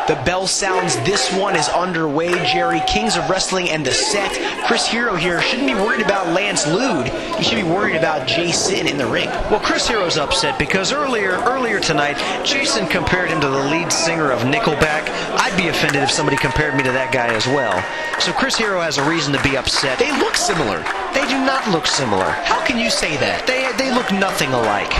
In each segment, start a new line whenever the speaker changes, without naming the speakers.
The bell sounds. This one is underway, Jerry. Kings of Wrestling and the set. Chris Hero here shouldn't be worried about Lance Lude. He should be worried about j-sinn in the ring.
Well, Chris Hero's upset because earlier tonight, j-sinn compared him to the lead singer of Nickelback. I'd be offended if somebody compared me to that guy as well. So Chris Hero has a reason to be upset.
They look similar.
They do not look similar.
How can you say that?
They look nothing alike.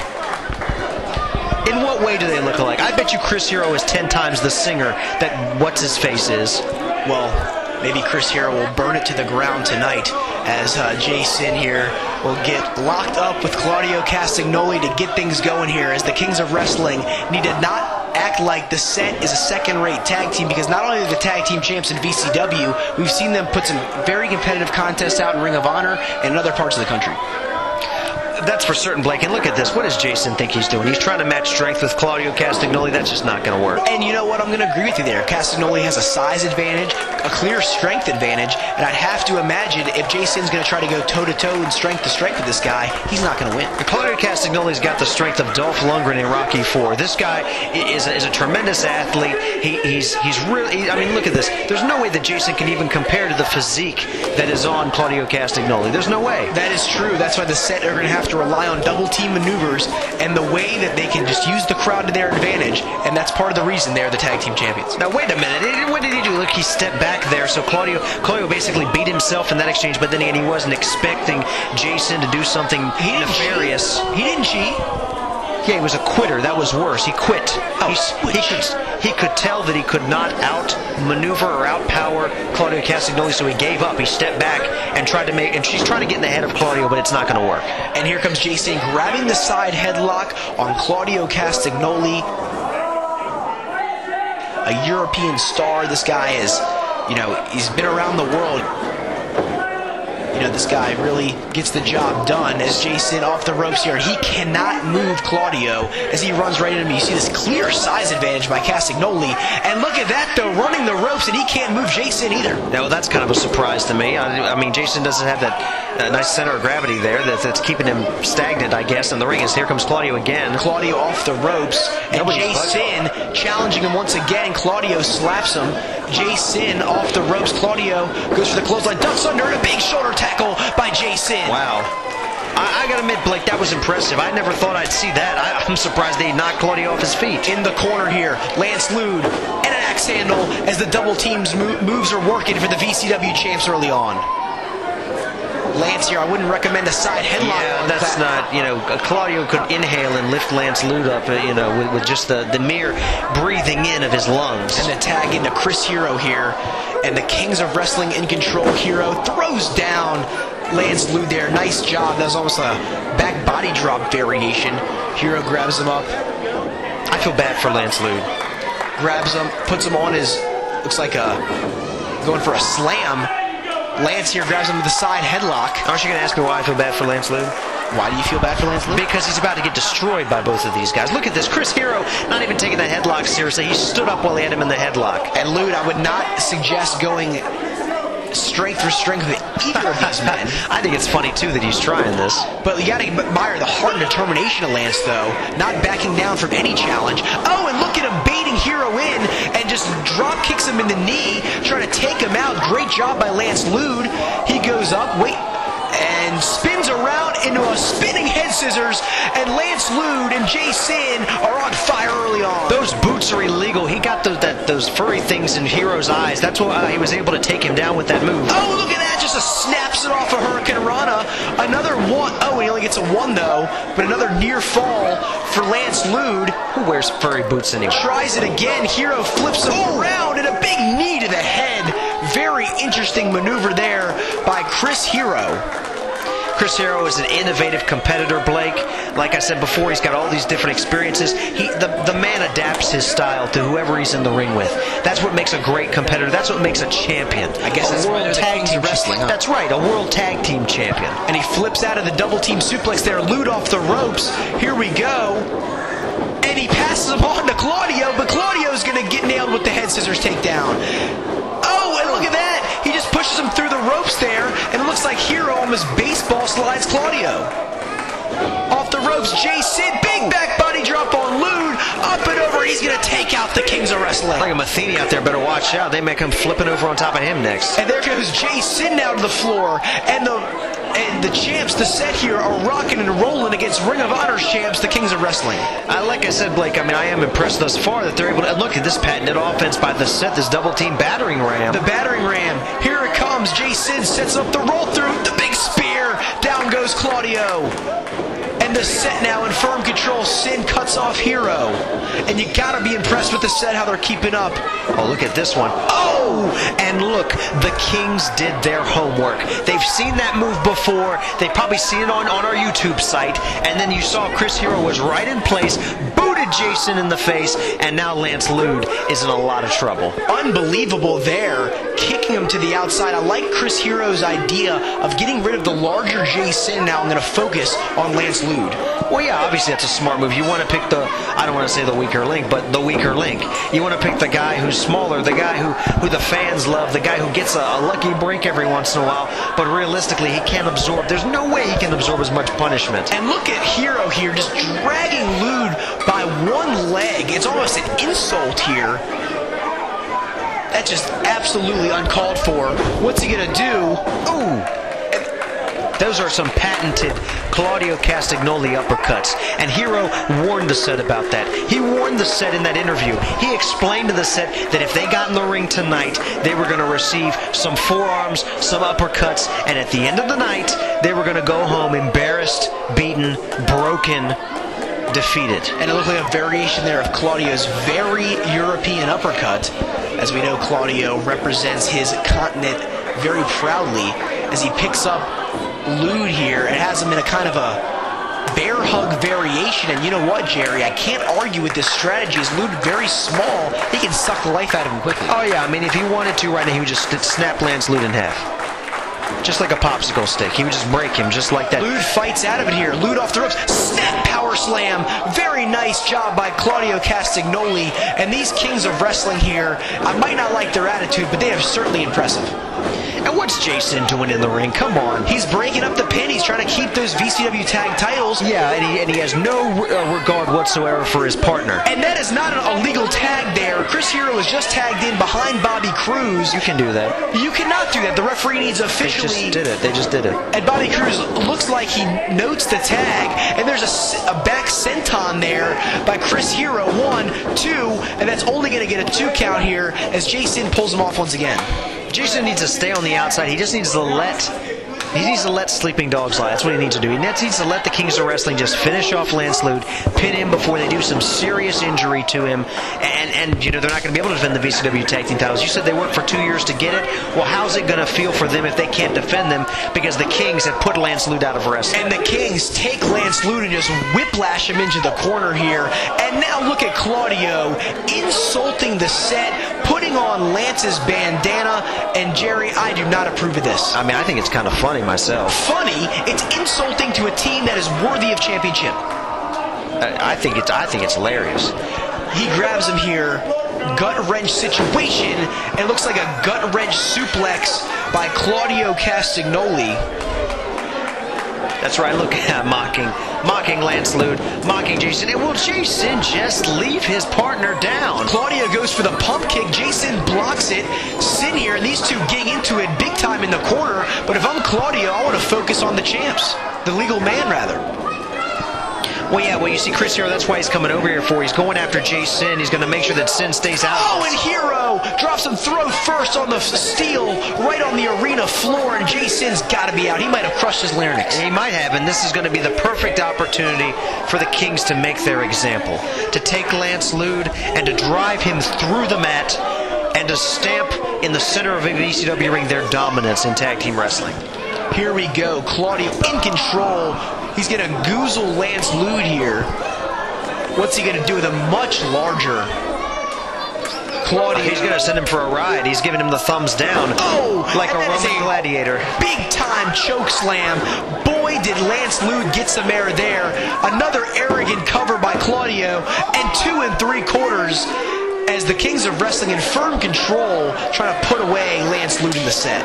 In what way do they look alike? I bet you Chris Hero is 10 times the singer that what's-his-face is.
Well, maybe Chris Hero will burn it to the ground tonight as j-sinn here will get locked up with Claudio Castagnoli to get things going here, as the Kings of Wrestling need to not act like the set is a second-rate tag team, because not only are the tag team champs in VCW, we've seen them put some very competitive contests out in Ring of Honor and in other parts of the country.
That's for certain, Blake. And look at this. What does j-sinn think he's doing? He's trying to match strength with Claudio Castagnoli. That's just not going to work.
And you know what? I'm going to agree with you there. Castagnoli has a size advantage, a clear strength advantage, and I'd have to imagine if j-sinn's going to try to go toe-to-toe and strength to strength with this guy, he's not going to win.
Claudio Castagnoli's got the strength of Dolph Lundgren in Rocky IV. This guy is a tremendous athlete. He's really, I mean, look at this. There's no way that j-sinn can even compare to the physique that is on Claudio Castagnoli. There's no way.
That is true. That's why the set are going to have to rely on double team maneuvers and the way that they can just use the crowd to their advantage, and that's part of the reason they're the tag team champions.
Now wait a minute, what did he do? Look, he stepped back there, so Claudio basically beat himself in that exchange, but then again, he wasn't expecting j-sinn to do something nefarious.
He didn't cheat.
Yeah, he was a quitter. That was worse. He quit. He could tell that he could not outmaneuver or outpower Claudio Castagnoli, so he gave up. He stepped back and tried to and she's trying to get in the head of Claudio, but it's not going to work.
And here comes j-sinn grabbing the side headlock on Claudio Castagnoli. A European star. This guy is, you know, he's been around the world. You know, this guy really gets the job done as j-sinn off the ropes here. He cannot move Claudio as he runs right into him. You see this clear size advantage by Castagnoli. And look at that, though, running the ropes, and he can't move j-sinn either.
Yeah, well, that's kind of a surprise to me. I mean, j-sinn doesn't have that nice center of gravity there that's keeping him stagnant, I guess. And the ring is, here comes Claudio again.
Claudio off the ropes, and j-sinn challenging him once again. Claudio slaps him. j-sinn off the ropes. Claudio goes for the clothesline, ducks under, and a big shoulder tackle by j-sinn.
Wow. I gotta admit, Blake, that was impressive. I never thought I'd see that. I'm surprised they knocked Claudio off his feet.
In the corner here, Lance Lude and an axe handle as the double teams moves are working for the VCW champs early on. Lance here, I wouldn't recommend a side headlock.
Yeah, that's not, you know, Claudio could inhale and lift Lance Lude up, you know, with just the mere breathing in of his lungs.
And the tag into Chris Hero here, and the Kings of Wrestling in control. Hero throws down Lance Lude there. Nice job. That was almost a back body drop variation. Hero grabs him up.
I feel bad for Lance Lude.
Grabs him, puts him on his, looks like going for a slam. Lance here grabs him with the side headlock.
Aren't you going to ask me why I feel bad for Lance Lude?
Why do you feel bad for Lance Lude?
Because he's about to get destroyed by both of these guys. Look at this. Chris Hero not even taking that headlock seriously. He stood up while he had him in the headlock.
And Lude, I would not suggest going strength for strength with either of these men.
I think it's funny, too, that he's trying this.
But you got to admire the heart and determination of Lance, though. Not backing down from any challenge. Oh, and look at him baiting Hero in and just drop kicks him in the knee, trying to take him out. Great job by Lance Lude. He goes up, and spins around into a spinning head scissors, and Lance Lude and j-sinn are on fire early on.
Those boots are illegal. He got those furry things in Hero's eyes. That's why he was able to take him down with that move.
Oh, look at that. Just snaps it off a Hurricane Rana. Another one. Oh, he only gets a one, though. But another near fall for Lance Lude.
Who wears furry boots anymore?
Tries it again. Hero flips him around, and a big knee to the head. Very interesting maneuver there by Chris Hero.
Chris Hero is an innovative competitor, Blake. Like I said before, he's got all these different experiences. The man adapts his style to whoever he's in the ring with. That's what makes a great competitor. That's what makes a champion.
I guess that's why they're the Kings of Wrestling. Huh?
That's right, a world tag team champion.
And he flips out of the double team suplex there. Lude off the ropes. Here we go. And he passes him on to Claudio, but Claudio's going to get nailed with the head scissors takedown. Oh, and look at that. He just pushes him through the ropes there, and it looks like Hero almost baseball slides Claudio. Off the ropes, j-sinn, big back body drop on Lude, up and over he's going to take out the Kings of Wrestling.
Like a Matheny out there, better watch out. They may come flipping over on top of him next.
And there goes j-sinn down to the floor. And the champs, the set here, are rocking and rolling against Ring of Honor's champs, the Kings of Wrestling.
Like I said, Blake, I mean, I am impressed thus far that they're able to look at this patented offense by the set, this double team battering ram.
The battering ram. Here it comes. j-sinn sets up the roll through. The big spear. Down goes Claudio. And the set now in firm control. Sin cuts off Hero. And you gotta be impressed with the set, how they're keeping up.
Oh, look at this one. Oh! And look, the Kings did their homework. They've seen that move before. They've probably seen it on our YouTube site. And then you saw Chris Hero was right in place, booted j-sinn in the face, and now Lance Lude is in a lot of trouble.
Unbelievable there. Kicking him to the outside. I like Chris Hero's idea of getting rid of the larger j-sinn. Now I'm going to focus on Lance Lude.
Well, yeah, obviously that's a smart move. You want to pick I don't want to say the weaker link, but the weaker link. You want to pick the guy who's smaller, the guy who the fans love, the guy who gets a lucky break every once in a while, but realistically he can't absorb. There's no way he can absorb as much punishment.
And look at Hero here, just dragging Lude by one leg. It's almost an insult here. That's just absolutely uncalled for. What's he going to do?
Ooh! Those are some patented Claudio Castagnoli uppercuts. And Hero warned the set about that. He warned the set in that interview. He explained to the set that if they got in the ring tonight, they were going to receive some forearms, some uppercuts, and at the end of the night, they were going to go home embarrassed, beaten, broken, defeated.
And it looked like a variation there of Claudio's very European uppercut. As we know, Claudio represents his continent very proudly as he picks up Lude here and has him in a kind of a bear hug variation. And you know what, Jerry? I can't argue with this strategy. As Lude very small, he can suck the life out of him quickly.
Oh yeah, I mean, if he wanted to right now, he would just snap Lance Lude in half. Just like a popsicle stick. He would just break him just like that.
Lude fights out of it here. Lude off the ropes. Snap power slam. Very nice job by Claudio Castagnoli. And these Kings of Wrestling here, I might not like their attitude, but they are certainly impressive.
And what's j-sinn doing in the ring? Come on.
He's breaking up the pin. He's trying to keep those VCW tag titles.
Yeah, and he has no regard whatsoever for his partner.
And that is not an illegal tag there. Chris Hero was just tagged in behind Bobby Cruz.
You can do that.
You cannot do that. The referee needs officially...
They just did it.
And Bobby Cruz looks like he notes the tag. And there's a back senton there by Chris Hero. 1, 2, and that's only going to get a 2 count here as j-sinn pulls him off once again.
j-sinn needs to stay on the outside. He just needs to let sleeping dogs lie. That's what he needs to do. He needs to let the Kings of Wrestling just finish off Lance Lude, pin him before they do some serious injury to him. And you know, they're not going to be able to defend the VCW tag team titles. You said they worked for 2 years to get it. Well, how's it going to feel for them if they can't defend them? Because the Kings have put Lance Lude out of wrestling.
And the Kings take Lance Lude and just whiplash him into the corner here. And now look at Claudio insulting the set, putting on Lance's bandana. And Jerry, I do not approve of this.
I mean, I think it's kind of funny myself.
Funny? It's insulting to a team that is worthy of championship.
I think it's hilarious.
He grabs him here, gut wrench situation, and it looks like a gut wrench suplex by Claudio Castagnoli.
That's right, look at mocking Lance Lude, mocking j-sinn. And will j-sinn just leave his partner down?
Claudio goes for the pump kick, j-sinn blocks it. Sin here, and these two getting into it big time in the corner. But if I'm Claudio, I want to focus on the champs, the legal man rather.
Well, yeah, well, you see Chris Hero, that's why he's coming over here for. He's going after j-sinn. He's going to make sure that Sin stays out.
Oh, and Hero drops him throat first on the steel, right on the arena floor, and j-sinn's got to be out. He might have crushed his larynx.
He might have, and this is going to be the perfect opportunity for the Kings to make their example, to take Lance Lude and to drive him through the mat and to stamp in the center of a VCW ring their dominance in tag team wrestling.
Here we go. Claudio in control. He's going to goozle Lance Lude here. What's he going to do with a much larger Claudio?
He's going to send him for a ride. He's giving him the thumbs down.
Oh!
Like a Roman gladiator.
Big time choke slam. Boy, did Lance Lude get some air there. Another arrogant cover by Claudio. And 2 3/4 as the Kings of Wrestling in firm control trying to put away Lance Lude in the set.